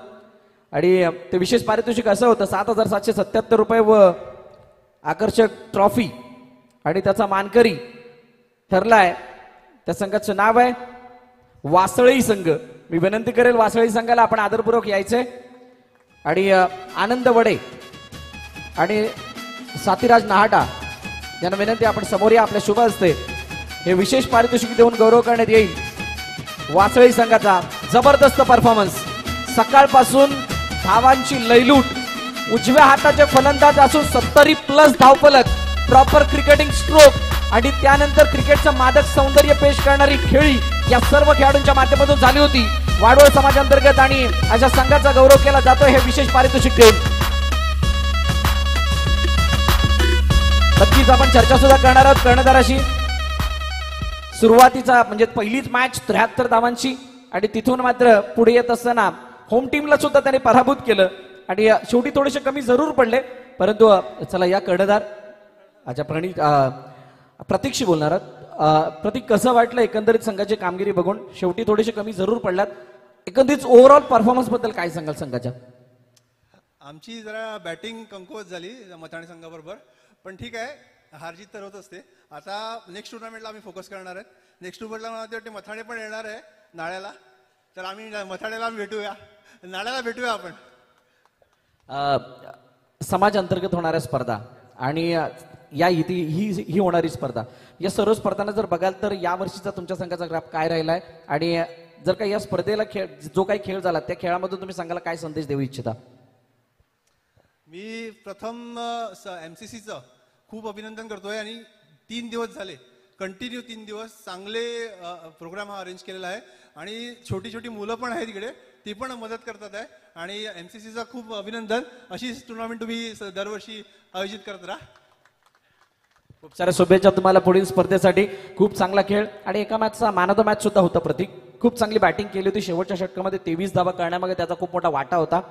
आणि ते विशेष पारितोषिक असं होतं 7,777 रुपये व आकर्षक ट्रॉफी. आणि त्याचा मानकरी ठरलाय, त्या संघाचं नाव आहे वासळी संघ. मी विनंती करेल वासळी संघाला आपण आदरपूर्वक यायचंय. आणि आनंद वडे आणि साथीराज नाहाटा यांना विनंती, आपण समोर या. आपल्या शुभ हस्ते हे विशेष पारितोषिक देऊन गौरव करण्यात येईल. वासळी संघाचा जबरदस्त परफॉर्मन्स, सकाळपासून धावांची लयलूट, उजव्या हाताचे फलंदाज असून 70+ धावफलक, प्रॉपर क्रिकेटिंग स्ट्रोक आणि त्यानंतर क्रिकेटचं मादक सौंदर्य पेश करणारी खेळी या सर्व खेळाडूंच्या माध्यमातून झाली होती. वाडवळ समाजांतर्गत आणि अशा संघाचा गौरव केला जातोय हे विशेष पारितोषिक देऊन. नक्कीच आपण चर्चा सुद्धा करणार आहोत कर्णधाराशी. सुरुवातीचा म्हणजे पहिलीच मॅच 73 धावांची आणि तिथून मात्र पुढे येत असताना होम टीमला सुद्धा त्याने पराभूत केलं आणि शेवटी थोडेसे कमी जरूर पडले. परंतु चला या कर्णधार अच्छा प्रतीकशी बोलणार आहात. प्रतीक, कसं वाटलं एकंदरीत संघाची कामगिरी बघून? शेवटी थोडेसे कमी जरूर पडलात. एकंदरीत ओव्हरऑल परफॉर्मन्स बद्दल काय सांगाल संघाच्या? आमची जरा बॅटिंग कमकुवत झाली मथाणे संघाबरोबर, पण ठीक आहे, हार जीत तर होत असते. आता नेक्स्ट टुर्नामेंटला आम्ही फोकस करणार आहेत. नेक्स्ट टुर्नामेंटला मला वाटते मथाणे पण येणार आहे नाळ्याला, तर आम्ही मथाण्याला भेटूया, नाळ्याला भेटूया आपण. समाज अंतर्गत होणाऱ्या स्पर्धा आणि या ही होणारी स्पर्धा, या सर्व स्पर्धांना जर बघाल तर या वर्षीचा तुमच्या संघाचा ग्राफ काय राहिलाय आणि जर का या स्पर्धेला जो काही खेळ झाला त्या खेळामधून तुम्ही संघाला काय संदेश देऊ इच्छिता? मी प्रथम MCCचं खूप अभिनंदन करतोय आणि 3 दिवस झाले कंटिन्यू 3 दिवस चांगले प्रोग्राम हा अरेंज केलेला आहे आणि छोटी छोटी मुलं पण आहेत तिकडे, ती पण मदत करतात आहे आणि MCCचा खूप अभिनंदन. अशीच टुर्नामेंट तुम्ही दरवर्षी आयोजित करत राहा. खूप साऱ्या शुभेच्छा तुम्हाला पुढील स्पर्धेसाठी. खूप चांगला खेळ आणि एका मॅचचा मॅन ऑफ द मॅच सुद्धा होता प्रतीक. खूप चांगली बॅटिंग केली होती. शेवटच्या षटकामध्ये 23 धावा करण्यामागे त्याचा खूप मोठा वाटा होता.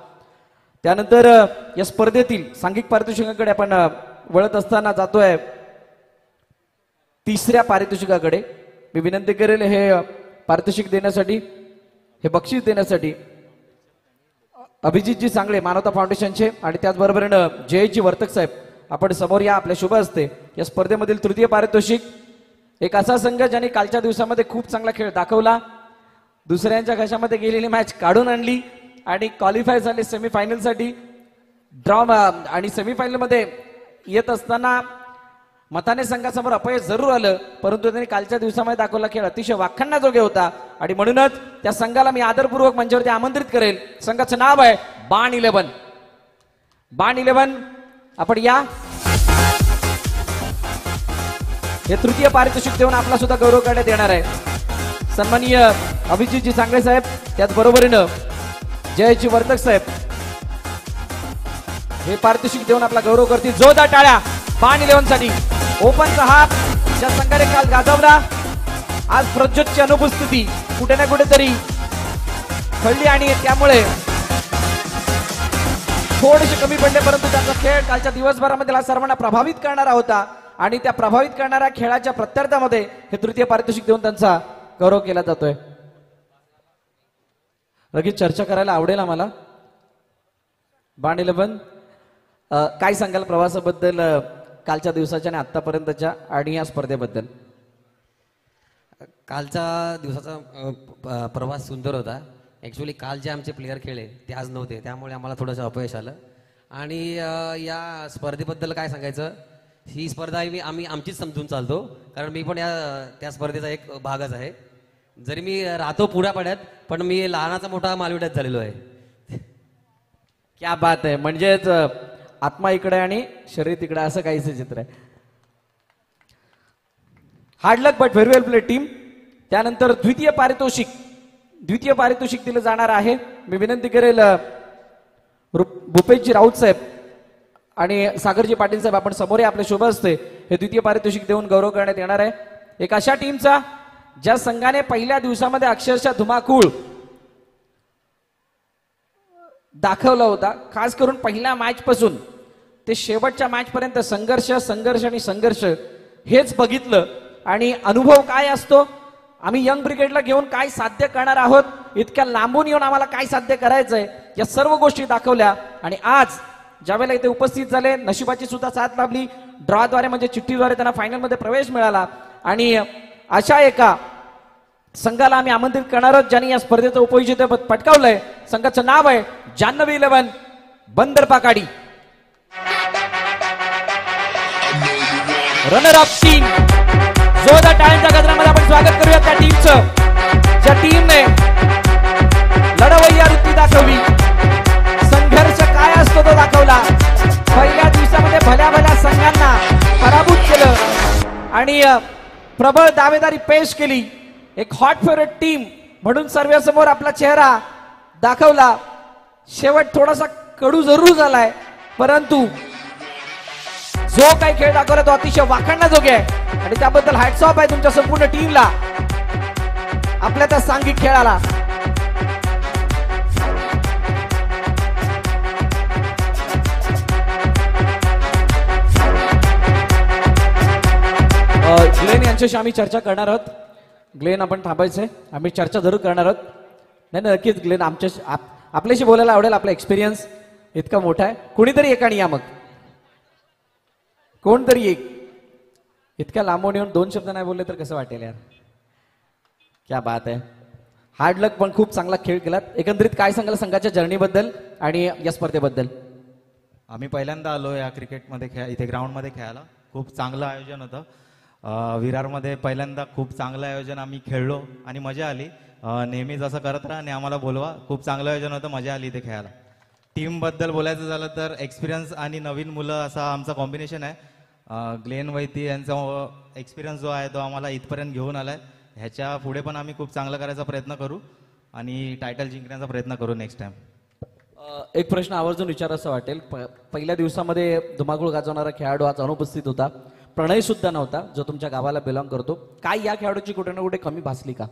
त्यानंतर या स्पर्धेतील सांघिक पारितोषिकाकडे आपण वळत असताना जातोय तिसऱ्या पारितोषिकाकडे. मी विनंती करेल हे पारितोषिक देण्यासाठी, हे बक्षीस देण्यासाठी अभिजितजी सांगळे मानवता फाउंडेशनचे आणि त्याचबरोबर जयजी वर्तक साहेब आपण समोर या. आपल्या शुभ असते या स्पर्धेमधील तृतीय पारितोषिक एक असा संघ ज्याने कालच्या दिवसामध्ये खूप चांगला खेळ दाखवला, दुसऱ्यांच्या घशामध्ये गेलेली मॅच काढून आणली आणि क्वालिफाय झाले सेमीफायनलसाठी. ड्रॉ आणि सेमीफायनलमध्ये येत असताना मथाणे संघासमोर अपयश जरूर आलं, परंतु त्यांनी कालच्या दिवसामध्ये दाखवला खेळ अतिशय वाखाणण्याजोगे होता आणि म्हणूनच त्या संघाला मी आदरपूर्वक मंचावरती आमंत्रित करेल. संघाचं नाव आहे बाण 11. बाण 11 आपण या. हे तृतीय पारितोषिक देऊन आपला सुद्धा गौरव करण्यात येणार आहे. सन्माननीय अभिजितजी सांगळे साहेब त्याचबरोबरीनं जयजी वर्तक साहेब हे पारितोषिक देऊन आपला गौरव करतील. जोरदार टाळ्या बाण 11 साठी. ओपनचा हाफ ज्या संघाने काल गाजवला, आज प्रज्योतची अनुपस्थिती कुठे ना कुठेतरी कळली आणि त्यामुळे थोडेसे कमी पडले, परंतु त्यांचा खेळ कालच्या दिवसभरामध्ये सर्वांना प्रभावित करणारा होता आणि त्या प्रभावित करणाऱ्या खेळाच्या प्रत्यर्थामध्ये हे तृतीय पारितोषिक देऊन त्यांचा गौरव केला जातोय. लगेच चर्चा करायला आवडेल आम्हाला. बाण 11 काय सांगाल प्रवासाबद्दल, कालच्या दिवसाच्या आणि आतापर्यंतच्या आणि या स्पर्धेबद्दल? कालचा दिवसाचा प्रवास सुंदर होता. ॲक्च्युली काल जे आमचे प्लेयर खेळले ते आज नव्हते, त्यामुळे आम्हाला थोडंसं अपयश आलं. आणि या स्पर्धेबद्दल काय सांगायचं, ही स्पर्धा आम्ही आमचीच समजून चालतो, कारण मी पण त्या स्पर्धेचा एक भागच आहे. जरी मी राहतो पुढापाड्यात, पण मी लहानाचा मोठा मालवड्यात झालेलो आहे. क्या बात आहे. म्हणजेच आत्मा इकडे आणि शरीर इकडे असं काहीच चित्र आहे. Hard luck but very well play team. त्यानंतर द्वितीय पारितोषिक दिलं जाणार आहे. मी विनंती करेल भूपेशजी राऊत साहेब आणि सागरजी पाटील साहेब आपण समोर या. आपले शुभ असते हे द्वितीय पारितोषिक देऊन गौरव करण्यात येणार आहे. एक अशा टीमचा ज्या संघाने पहिल्या दिवसामध्ये अक्षरशः धुमाकूळ दाखवला होता. खास करून पहिल्या मॅच पासून ते शेवटच्या मॅच पर्यंत संघर्ष हेच बघितलं आणि अनुभव काय असतो, आम्ही यंग ब्रिगेडला घेऊन काय साध्य करणार आहोत, इतक्या लांबून येऊन आम्हाला काय साध्य करायचंय, या सर्व गोष्टी दाखवल्या. आणि आज ज्यावेळेला इथे उपस्थित झाले, नशिबाची सुद्धा साथ लाभली. ड्रॉद्वारे म्हणजे चिठ्ठीद्वारे त्यांना फायनलमध्ये प्रवेश मिळाला आणि अशा एका संघाला आम्ही आमंत्रित करणार आहोत ज्यांनी या स्पर्धेचं उपविजेतेपद पटकावलंय. संघाचं नाव आहे Janhavi 11 Bandarpakhadi. Runner up team. जोरदार टाळ्यांच्या गजरामध्ये आपण स्वागत करूया त्या टीमचं, ज्या टीमने लढवय्या वृत्ती दाखवली, संघर्ष काय असतो तो दाखवला. पहिल्या दिवसामध्ये भल्या भल्या संघांना पराभूत प्रबळ दावेदारी पेश केली. एक हॉट फेवरेट टीम म्हणून सर्वांसमोर आपला चेहरा दाखवला. शेवट थोडासा कडू जरूर झालाय, परंतु जो काही खेळ दाखवला तो अतिशय वाखाणण्याजोगे आहे आणि त्याबद्दल हॅट्स ऑफ आहे तुमच्या संपूर्ण टीमला, आपल्या त्या सांघिक खेळाला. ग्लेन यांच्याशी आम्ही चर्चा करणार आहोत. ग्लेन आपण थांबायचंय, आम्ही चर्चा जरूर करणार आहोत. नाही नक्कीच ग्लेन आपल्याशी बोलायला आवडेल. आपला एक्सपिरियन्स इतका मोठा आहे. कुणीतरी एकाने या, मग कोणतरी एक. इतक्या लांबून येऊन 2 शब्द नाही बोलले तर कसं वाटेल यार. क्या बात आहे. हार्ड लक, पण खूप चांगला खेळ केलात. एकंदरीत काय सांगाल संघाच्या जर्नीबद्दल आणि या स्पर्धेबद्दल? आम्ही पहिल्यांदा आलो या क्रिकेटमध्ये इथे ग्राउंडमध्ये खेळायला. खूप चांगलं आयोजन होतं. विरारमध्ये पहिल्यांदा खूप चांगलं आयोजन आम्ही खेळलो आणि मजा आली. नेहमीच असं करत राहा आणि आम्हाला बोलवा. खूप चांगलं आयोजन होतं, मजा आली इथे खेळायला. टीमबद्दल बोलायचं झालं तर एक्सपिरियन्स आणि नवीन मुलं असा आमचा कॉम्बिनेशन आहे. ग्लेन वैती यांचा एक्सपिरियन्स जो आहे तो आम्हाला इथपर्यंत घेऊन आलाय. ह्याच्या पुढे पण आम्ही खूप चांगला करायचा प्रयत्न करू आणि टायटल जिंकण्याचा प्रयत्न करू नेक्स्ट टाइम. एक प्रश्न आवर्जून विचारायचा वाटेल. पहिल्या दिवसामध्ये धुमाकूळ गाजवणारा खेळाडू आज अनुपस्थित होता. प्रणय सुद्धा नव्हता, जो तुमच्या गावाला बिलॉंग करतो. काय या खेळाडूची कुठे ना कुठे कमी भासली का?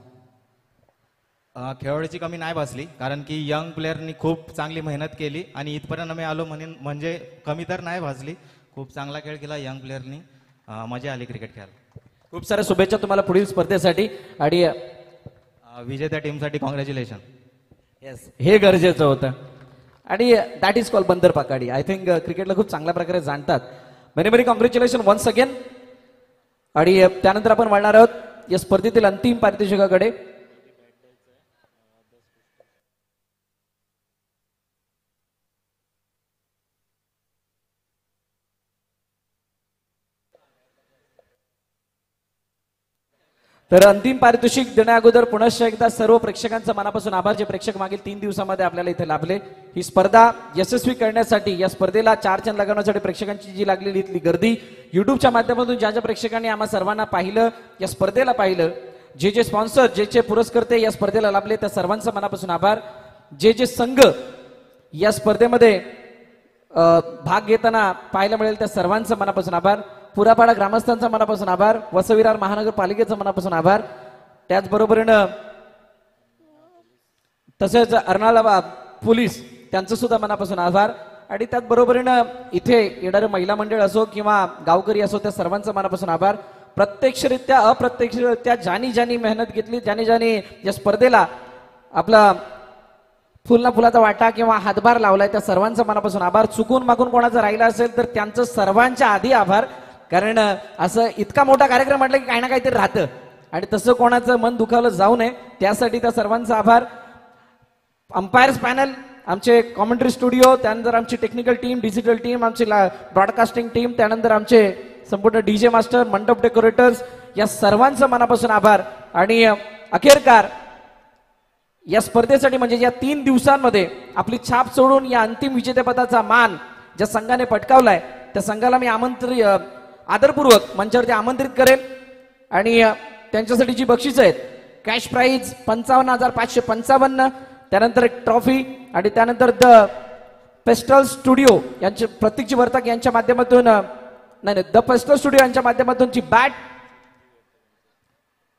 खेळाडूची कमी नाही भासली, कारण की यंग प्लेअरनी खूप चांगली मेहनत केली आणि इथपर्यंत आम्ही आलो म्हणजे कमी तर नाही भासली. खूप चांगला खेळ केला यंग प्लेअरनी. मजा आली क्रिकेट खेळायला. खूप साऱ्या शुभेच्छा तुम्हाला पुढील स्पर्धेसाठी आणि विजेत्या टीमसाठी कॉंग्रॅच्युलेशन. येस, हे गरजेचं होतं आणि दॅट इज कॉल बंदर पाकाडी. आय थिंक क्रिकेटला खूप चांगल्या प्रकारे जाणतात. Many many congratulation once again. आणि त्यानंतर आपण वळणार आहोत या स्पर्धेतील अंतिम पारितोषिकाकडे. तर अंतिम पारितोषिक देण्या अगोदर पुनश्च एकदा सर्व प्रेक्षकांचा मनापासून आभार, जे प्रेक्षक मागील 3 दिवसामध्ये आपल्याला इथे लाभले. ही स्पर्धा यशस्वी करण्यासाठी, या स्पर्धेला 4 चांद लागवण्यासाठी प्रेक्षकांची जी लागलेली इथली गर्दी, युट्यूबच्या माध्यमातून ज्या ज्या प्रेक्षकांनी आम्हा सर्वांना पाहिलं, या स्पर्धेला पाहिलं, जे जे स्पॉन्सर, जे जे पुरस्कर्ते या स्पर्धेला लाभले, त्या सर्वांचा मनापासून आभार. जे जे संघ या स्पर्धेमध्ये भाग घेताना पाहायला मिळेल त्या सर्वांचा मनापासून आभार. पुरापाडा ग्रामस्थांचा मनापासून आभार. वसविरार महानगरपालिकेचा मनापासून आभार. त्याचबरोबरीनं तसेच अर्नाळा पोलीस त्यांचं सुद्धा मनापासून आभार. आणि त्याचबरोबरीनं इथे येणारे महिला मंडळ असो किंवा गावकरी असो, त्या सर्वांचा मनापासून आभार. प्रत्यक्षरित्या अप्रत्यक्षरित्या ज्यांनी ज्यांनी मेहनत घेतली, ज्यांनी ज्यांनी या स्पर्धेला आपला फुलना फुलाचा वाटा किंवा हातभार लावलाय, त्या सर्वांचा मनापासून आभार. चुकून मागून कोणाचं राहिलं असेल तर त्यांचं सर्वांच्या आधी आभार, कारण असं इतका मोठा कार्यक्रम म्हटलं की काही ना काहीतरी राहतं आणि तसं कोणाचं मन दुखावलं जाऊ नये, त्यासाठी त्या सर्वांचा आभार. अंपायर्स पॅनल, आमचे कॉमेंट्री स्टुडिओ, त्यानंतर आमची टेक्निकल टीम, डिजिटल टीम, आमची ब्रॉडकास्टिंग टीम, त्यानंतर आमचे संपूर्ण डीजे मास्टर, मंडप डेकोरेटर्स, या सर्वांचं मनापासून आभार. आणि अखेरकार या स्पर्धेसाठी म्हणजे या 3 दिवसांमध्ये आपली छाप सोडून या अंतिम विजेतेपदाचा मान ज्या संघाने पटकावलाय, त्या संघाला मी आदरपूर्वक मंचावरती आमंत्रित करेल. आणि त्यांच्यासाठी जी बक्षिसं आहेत, कॅश प्राइज 55,555, त्यानंतर एक ट्रॉफी आणि त्यानंतर द पेस्टल स्टुडिओ यांचे प्रतीकजी वर्तक यांच्या माध्यमातून द पेस्टल स्टुडिओ यांच्या माध्यमातूनची बॅट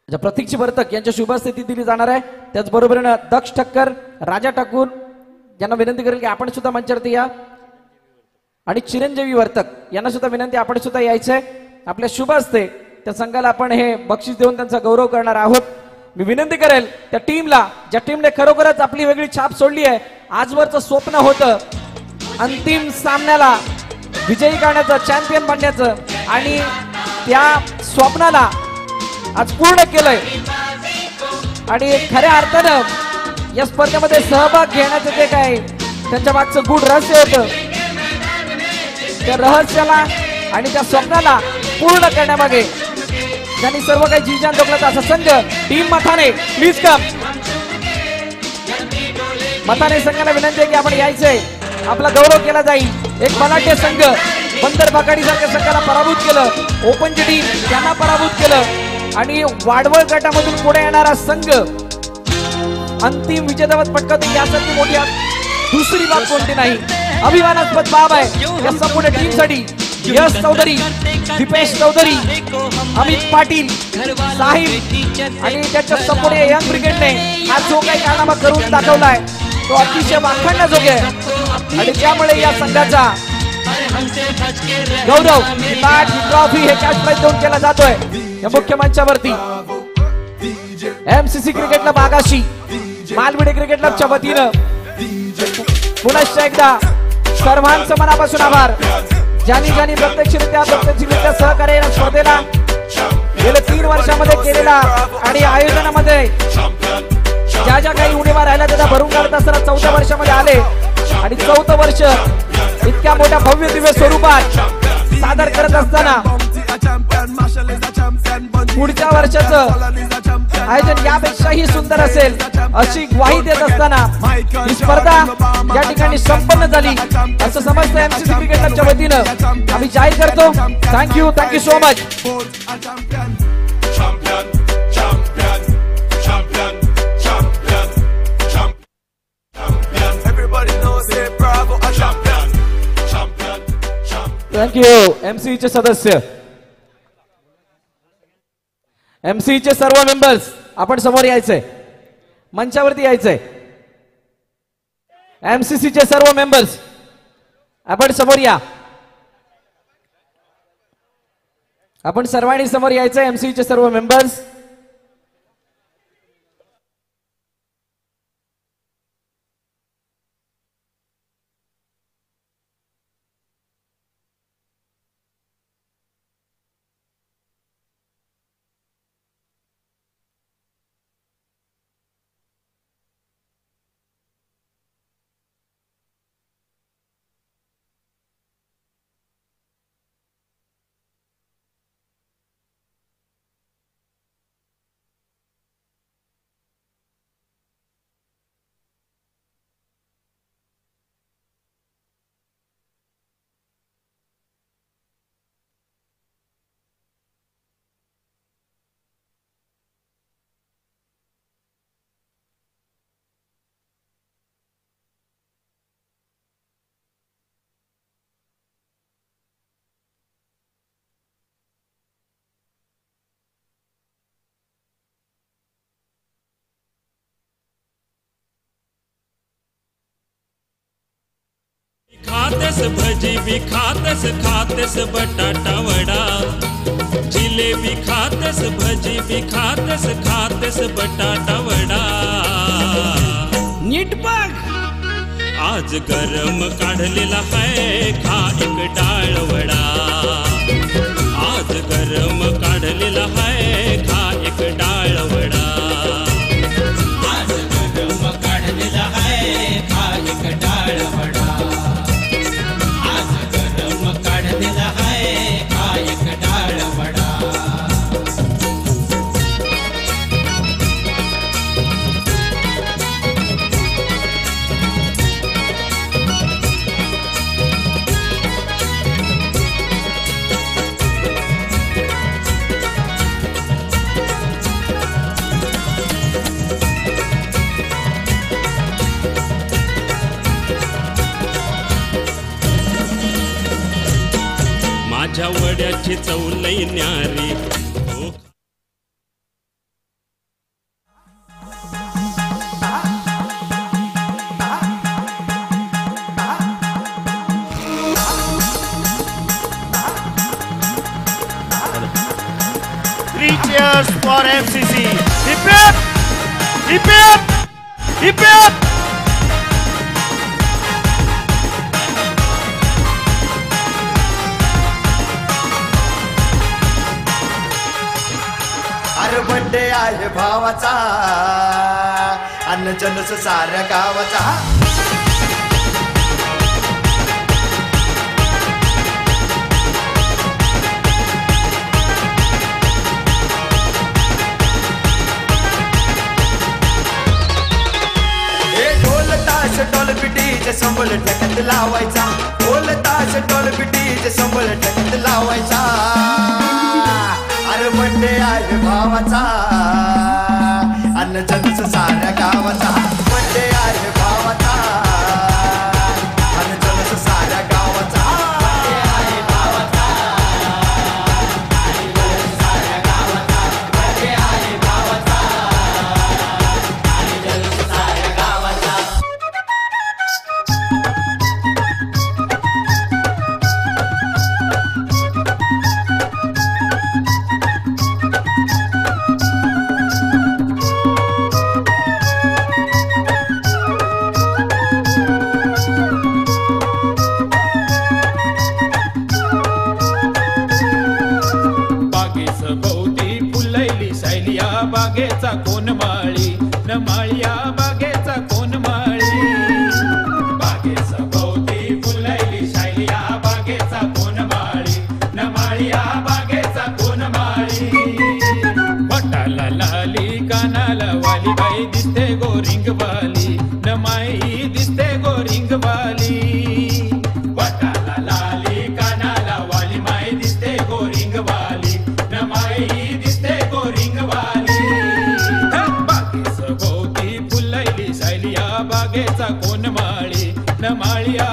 प्रतीकजी वर्तक यांच्या शुभस्थिती दिली जाणार आहे. त्याचबरोबरीनं दक्ष ठक्कर, राजा ठाकूर यांना विनंती करेल की आपण सुद्धा मंचावरती या. आणि चिरंजीवी वर्तक यांना सुद्धा विनंती, आपण सुद्धा यायचंय. आपल्या शुभ हस्ते त्या संघाला आपण हे बक्षीस देऊन त्यांचा गौरव करणार आहोत. मी विनंती करेल त्या टीमला, ज्या टीमने खरोखरच आपली वेगळी छाप सोडली आहे. आजवरचं स्वप्न होतं अंतिम सामन्याला विजयी करण्याचं, चॅम्पियन बनण्याचं, आणि त्या स्वप्नाला आज पूर्ण केलंय. आणि खऱ्या अर्थानं या स्पर्धेमध्ये सहभाग घेण्याचं जे काय त्यांच्या मागचं गूढ रहस्य होतं, त्या रहस्याला आणि त्या स्वप्नाला पूर्ण करण्यामागे ज्यांनी सर्व काही जीजान डोकलाचा असा संघ, टीम मथाने, प्लीज कम. मथाने संघाला विनंती आहे की आपण यायचंय, आपला गौरव केला जाईल. एक मराठी संघ बंदर बाकाडी सारख्या संघाला पराभूत केलं, ओपनची टीम त्यांना पराभूत केलं. आणि वाडवळ गटामधून पुढे येणारा संघ अंतिम विजेतापद पटकावतो यासाठी मोठी दुसरी बाब कोणती नाही. अभिमानास्पद बाब आहे या संपूर्ण टीम साठी. यश चौधरी, दीपेश चौधरी, अमित पाटील, साहिब आणि त्याच्या संपूर्ण यंग ब्रिगेडने हा जो काही कारनामा करून दाखवलाय तो अतिशय वाखाणण्याजोगे आहे आणि त्यामुळे या संघाचा गौरव ट्रॉफी हे कॅश प्राइज देऊन केला जातोय या मुख्य मंचावरती. एमसीसी क्रिकेटला बागाशी मालवडे क्रिकेट क्लबच्या वतीनं पुनश्च एकदा सर्वांचं मनापासून आभार. ज्यांनी प्रत्यक्षरित्या सहकार्य या स्पर्धेला गेल्या 3 वर्षामध्ये केलेला आणि आयोजनामध्ये ज्या काही उणीवा राहिल्या त्या भरून काढत असताना 4थ्या वर्षामध्ये आले आणि 4थं वर्ष इतक्या मोठ्या भव्य दिव्य स्वरूपात सादर करत असताना पुढच्या वर्षाचं आयोजन यापेक्षाही सुंदर असेल अशी ग्वाही देत असताना ही स्पर्धा या ठिकाणी संपन्न झाली असं समजतं एमसीसी क्रिकेट क्लबच्या वतीनं आम्ही जाहीर करतो. Thank you so much. थँक्यू. एमसीचे सदस्य, एमसीचे सर्व मेंबर्स आपण समोर यायचंय, मंचावरती यायचंय. एमसीसीचे सर्व मेंबर्स आपण समोर या. आपण सर्वांनी समोर यायचंय. एमसीसीचे सर्व मेंबर्स खातस भजी भी खातस खातस बटाटा वडा, जिलेबी खातस भजी भी खातस खातस बटाटा वडा. नीट बघ आज गरम काढलेला है खा एक डाळ वडा. आज गरम काढलेला है खा एक डाळ वडा. आज गरम काढलेला है खा एक डाळ वडा. माझ्या वड्याची चव लई न्यारी. Three cheers for MCC. Hip hip, hip hip, hip hip. अरे बर्थडे आहे भावाचा अन्न जनस साऱ्या गावाचा. ढोल ताश टोल पिटीचे संबळ टकत लावायचा. ढोल ताश टोल पिटीचे संबळ टकत लावायचा. अरे बड्डे आहे भावाचा अन्न जलस साऱ्या गावाचा बड्डे आहे भावाचा अन्न जलस साऱ्या गावाचा बड्डे आहे भावाचा अन्न जलस साऱ्या गावाचा बड्डे आहे भावाचा अन्न जलस साऱ्या गावाचा बागेच भोवती फुलैली सायलिया बागेचा कोण माळी न माळिया बागेचा कोण माळी बागेच भोवती फुलैली सायलिया बागेचा कोण माळी न माळिया बागेचा कोण माळी वटाला लाली कानाला वाली बाई दिसते गोरिंगवाली न माई दिसते गोरिंगवाली वटाला लाली कानाला वाली माई दिसते गोरिंगवाली न माई दिसते गोरिंगवाली बागेच भोवती फुलैली सायलिया बागेचा कोण माळी न माळिया